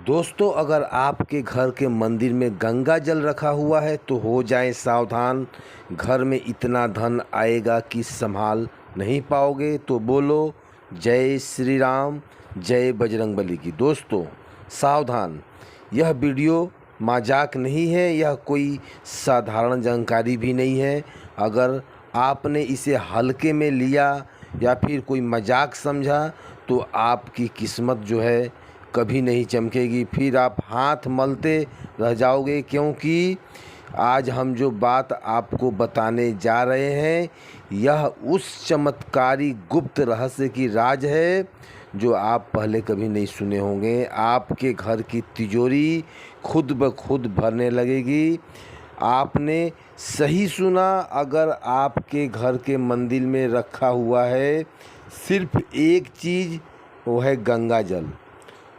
दोस्तों, अगर आपके घर के मंदिर में गंगा जल रखा हुआ है तो हो जाएं सावधान। घर में इतना धन आएगा कि संभाल नहीं पाओगे। तो बोलो जय श्री राम, जय बजरंगबली की। दोस्तों सावधान, यह वीडियो मजाक नहीं है, यह कोई साधारण जानकारी भी नहीं है। अगर आपने इसे हल्के में लिया या फिर कोई मजाक समझा तो आपकी किस्मत जो है कभी नहीं चमकेगी, फिर आप हाथ मलते रह जाओगे। क्योंकि आज हम जो बात आपको बताने जा रहे हैं यह उस चमत्कारी गुप्त रहस्य की राज है जो आप पहले कभी नहीं सुने होंगे। आपके घर की तिजोरी खुद ब खुद भरने लगेगी। आपने सही सुना, अगर आपके घर के मंदिर में रखा हुआ है सिर्फ एक चीज़, वो है गंगा जल,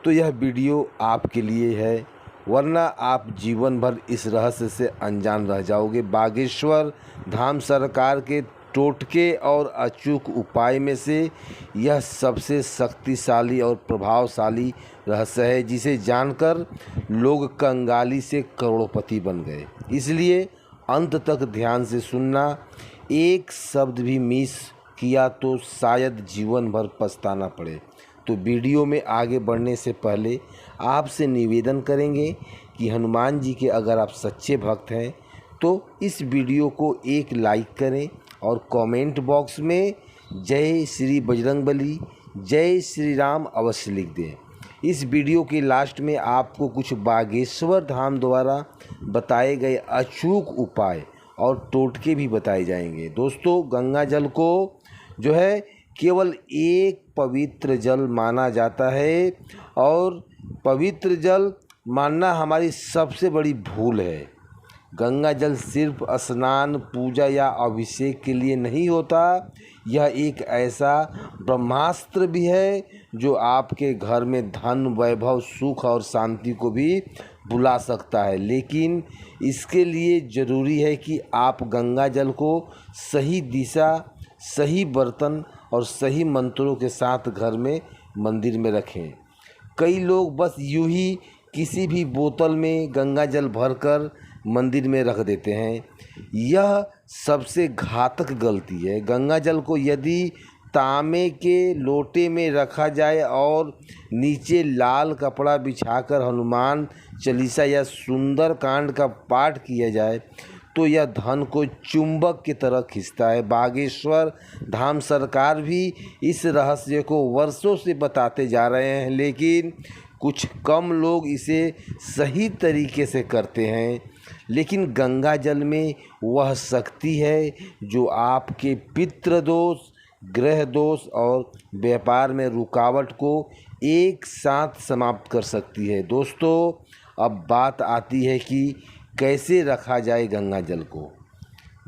तो यह वीडियो आपके लिए है, वरना आप जीवन भर इस रहस्य से अनजान रह जाओगे। बागेश्वर धाम सरकार के टोटके और अचूक उपाय में से यह सबसे शक्तिशाली और प्रभावशाली रहस्य है, जिसे जानकर लोग कंगाली से करोड़पति बन गए। इसलिए अंत तक ध्यान से सुनना। एक शब्द भी मिस किया तो शायद जीवन भर पछताना पड़े। तो वीडियो में आगे बढ़ने से पहले आपसे निवेदन करेंगे कि हनुमान जी के अगर आप सच्चे भक्त हैं तो इस वीडियो को एक लाइक करें और कमेंट बॉक्स में जय श्री बजरंगबली, जय श्री अवश्य अवश्य लिख दें। इस वीडियो के लास्ट में आपको कुछ बागेश्वर धाम द्वारा बताए गए अचूक उपाय और टोटके भी बताए जाएंगे। दोस्तों, गंगा जल को जो है केवल एक पवित्र जल माना जाता है और पवित्र जल मानना हमारी सबसे बड़ी भूल है। गंगा जल सिर्फ स्नान, पूजा या अभिषेक के लिए नहीं होता, यह एक ऐसा ब्रह्मास्त्र भी है जो आपके घर में धन, वैभव, सुख और शांति को भी बुला सकता है। लेकिन इसके लिए ज़रूरी है कि आप गंगा जल को सही दिशा, सही बर्तन और सही मंत्रों के साथ घर में मंदिर में रखें। कई लोग बस यूं ही किसी भी बोतल में गंगा जल भरकर मंदिर में रख देते हैं। यह सबसे घातक गलती है। गंगा जल को यदि तांबे के लोटे में रखा जाए और नीचे लाल कपड़ा बिछाकर हनुमान चालीसा या सुंदर कांड का पाठ किया जाए तो यह धन को चुंबक की तरह खींचता है। बागेश्वर धाम सरकार भी इस रहस्य को वर्षों से बताते जा रहे हैं, लेकिन कुछ कम लोग इसे सही तरीके से करते हैं। लेकिन गंगा जल में वह शक्ति है जो आपके पितृ दोष, ग्रह दोष और व्यापार में रुकावट को एक साथ समाप्त कर सकती है। दोस्तों, अब बात आती है कि कैसे रखा जाए गंगा जल को।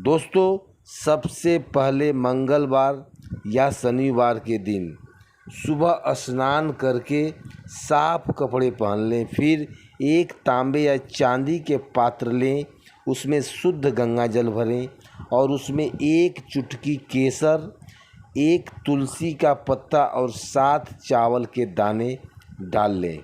दोस्तों, सबसे पहले मंगलवार या शनिवार के दिन सुबह स्नान करके साफ कपड़े पहन लें। फिर एक तांबे या चांदी के पात्र लें, उसमें शुद्ध गंगा जल भरें और उसमें एक चुटकी केसर, एक तुलसी का पत्ता और 7 चावल के दाने डाल लें।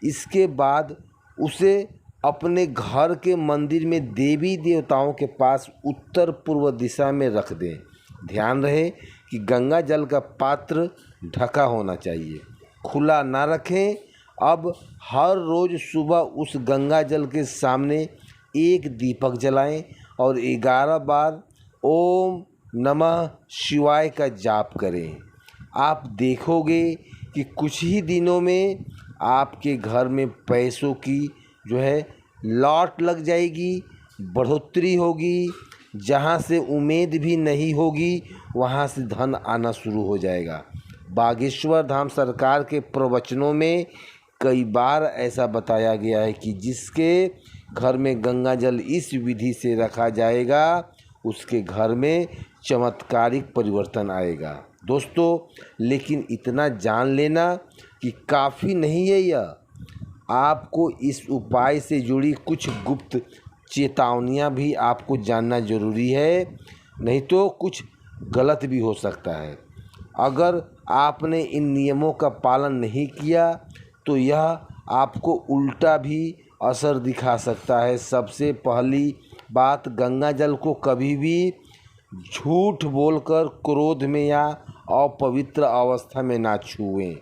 इसके बाद उसे अपने घर के मंदिर में देवी देवताओं के पास उत्तर पूर्व दिशा में रख दें। ध्यान रहे कि गंगा जल का पात्र ढका होना चाहिए, खुला ना रखें। अब हर रोज़ सुबह उस गंगा जल के सामने एक दीपक जलाएं और 11 बार ओम नमः शिवाय का जाप करें। आप देखोगे कि कुछ ही दिनों में आपके घर में पैसों की जो है लौट लग जाएगी, बढ़ोतरी होगी। जहाँ से उम्मीद भी नहीं होगी वहाँ से धन आना शुरू हो जाएगा। बागेश्वर धाम सरकार के प्रवचनों में कई बार ऐसा बताया गया है कि जिसके घर में गंगा जल इस विधि से रखा जाएगा उसके घर में चमत्कारिक परिवर्तन आएगा। दोस्तों, लेकिन इतना जान लेना कि काफ़ी नहीं है, यह आपको इस उपाय से जुड़ी कुछ गुप्त चेतावनियां भी आपको जानना ज़रूरी है, नहीं तो कुछ गलत भी हो सकता है। अगर आपने इन नियमों का पालन नहीं किया तो यह आपको उल्टा भी असर दिखा सकता है। सबसे पहली बात, गंगा जल को कभी भी झूठ बोलकर क्रोध में या अपवित्र अवस्था में ना छुएं।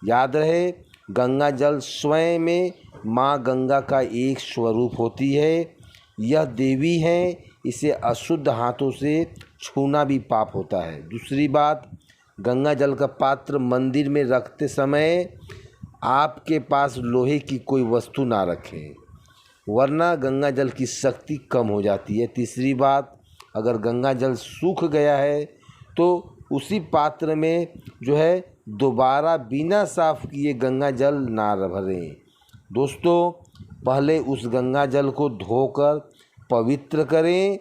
याद रहे, गंगा जल स्वयं में माँ गंगा का एक स्वरूप होती है। यह देवी है, इसे अशुद्ध हाथों से छूना भी पाप होता है। दूसरी बात, गंगा जल का पात्र मंदिर में रखते समय आपके पास लोहे की कोई वस्तु ना रखें, वरना गंगा जल की शक्ति कम हो जाती है। तीसरी बात, अगर गंगा जल सूख गया है तो उसी पात्र में दोबारा बिना साफ किए गंगा जल ना भरें। दोस्तों, पहले उस गंगा जल को धोकर पवित्र करें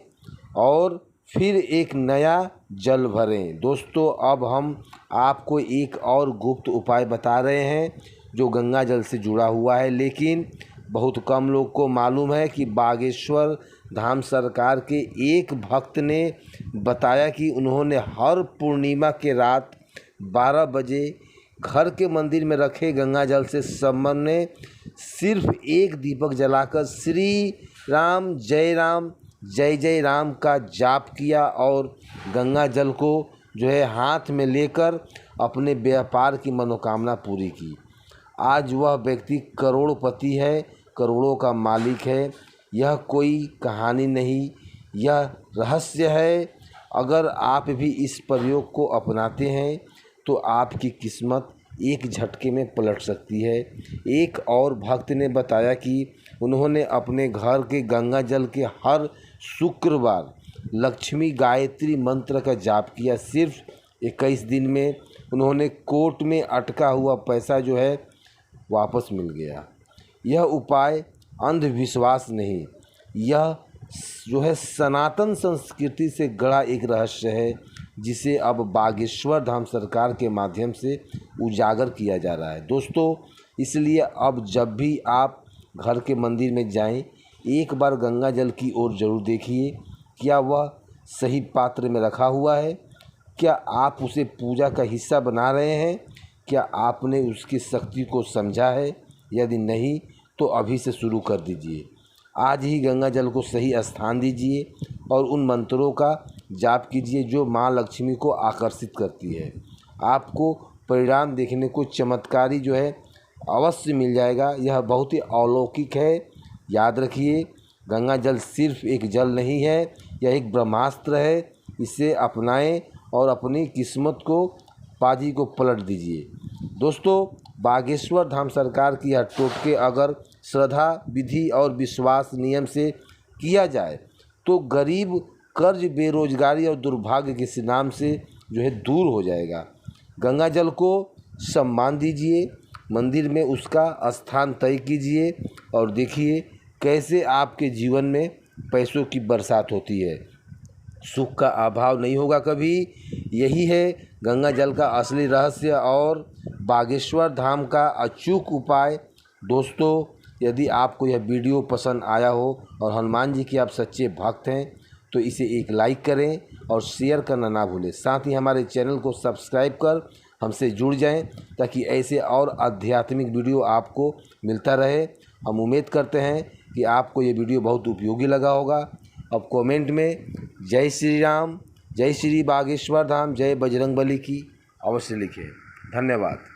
और फिर एक नया जल भरें। दोस्तों, अब हम आपको एक और गुप्त उपाय बता रहे हैं जो गंगा जल से जुड़ा हुआ है, लेकिन बहुत कम लोग को मालूम है कि बागेश्वर धाम सरकार के एक भक्त ने बताया कि उन्होंने हर पूर्णिमा के रात 12 बजे घर के मंदिर में रखे गंगा जल से सामने सिर्फ एक दीपक जलाकर श्री राम जय जय राम का जाप किया और गंगा जल को हाथ में लेकर अपने व्यापार की मनोकामना पूरी की। आज वह व्यक्ति करोड़पति है, करोड़ों का मालिक है। यह कोई कहानी नहीं, यह रहस्य है। अगर आप भी इस प्रयोग को अपनाते हैं तो आपकी किस्मत एक झटके में पलट सकती है। एक और भक्त ने बताया कि उन्होंने अपने घर के गंगा जल के हर शुक्रवार लक्ष्मी गायत्री मंत्र का जाप किया। सिर्फ 21 दिन में उन्होंने कोर्ट में अटका हुआ पैसा वापस मिल गया। यह उपाय अंधविश्वास नहीं, यह सनातन संस्कृति से गढ़ा एक रहस्य है जिसे अब बागेश्वर धाम सरकार के माध्यम से उजागर किया जा रहा है। दोस्तों, इसलिए अब जब भी आप घर के मंदिर में जाएं, एक बार गंगा जल की ओर जरूर देखिए। क्या वह सही पात्र में रखा हुआ है? क्या आप उसे पूजा का हिस्सा बना रहे हैं? क्या आपने उसकी शक्ति को समझा है? यदि नहीं तो अभी से शुरू कर दीजिए। आज ही गंगा जल को सही स्थान दीजिए और उन मंत्रों का जाप कीजिए जो माँ लक्ष्मी को आकर्षित करती है। आपको परिणाम देखने को चमत्कारी अवश्य मिल जाएगा। यह बहुत ही अलौकिक है। याद रखिए, गंगा जल सिर्फ एक जल नहीं है, यह एक ब्रह्मास्त्र है। इसे अपनाएं और अपनी किस्मत को पाजी को पलट दीजिए। दोस्तों, बागेश्वर धाम सरकार की यह टोटके अगर श्रद्धा, विधि और विश्वास नियम से किया जाए तो गरीब, कर्ज, बेरोजगारी और दुर्भाग्य के नाम से दूर हो जाएगा। गंगा जल को सम्मान दीजिए, मंदिर में उसका स्थान तय कीजिए और देखिए कैसे आपके जीवन में पैसों की बरसात होती है। सुख का अभाव नहीं होगा कभी। यही है गंगा जल का असली रहस्य और बागेश्वर धाम का अचूक उपाय। दोस्तों, यदि आपको यह वीडियो पसंद आया हो और हनुमान जी के आप सच्चे भक्त हैं तो इसे एक लाइक करें और शेयर करना ना भूलें। साथ ही हमारे चैनल को सब्सक्राइब कर हमसे जुड़ जाएं ताकि ऐसे और आध्यात्मिक वीडियो आपको मिलता रहे। हम उम्मीद करते हैं कि आपको ये वीडियो बहुत उपयोगी लगा होगा। अब कमेंट में जय श्री राम, जय श्री बागेश्वर धाम, जय बजरंगबली की अवश्य लिखें। धन्यवाद।